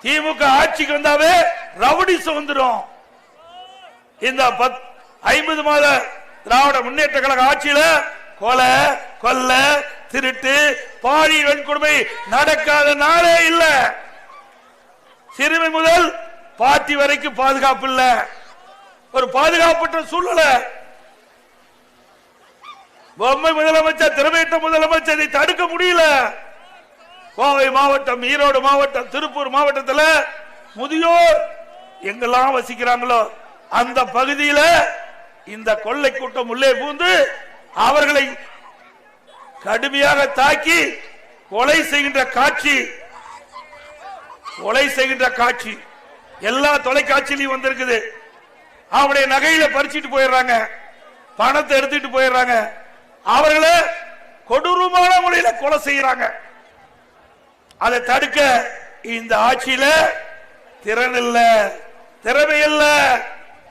திமுக ஆட்சிக்கு வந்தாவே ரவுடிசம் வந்துடும். இந்த 50 மாத திராவிட முன்னேற்ற கழக ஆட்சியில கொலை கொல்ல திருட்டு பாலியல் வன்கொடுமை நடக்காத நாளே இல்ல. சிறுமி முதல் பாட்டி வரைக்கும் பாதுகாப்பு இல்ல. ஒரு பாதுகாப்பற்ற சூழ்நிலை. பொம்மை முதலமைச்சர் திறமையற்ற முதலமைச்சரை தடுக்க முடியல. கோவை மாவட்டம், ஈரோடு மாவட்டம், திருப்பூர் மாவட்டத்தில் முதியோர் எங்கெல்லாம் வசிக்கிறாங்களோ அந்த பகுதியில இந்த கொள்ளை கூட்டம் உள்ளே பூந்து அவர்களை கடுமையாக தாக்கி கொலை செய்கின்ற காட்சி எல்லா தொலைக்காட்சியிலையும் வந்திருக்குது. அவருடைய நகையில பறிச்சுட்டு போயிடுறாங்க, பணத்தை எடுத்துட்டு போயிடுறாங்க, அவர்களை கொடூரமான முறையில கொலை செய்யறாங்க. அதை தடுக்க இந்த ஆட்சியில திறன் இல்ல, திறமை இல்ல.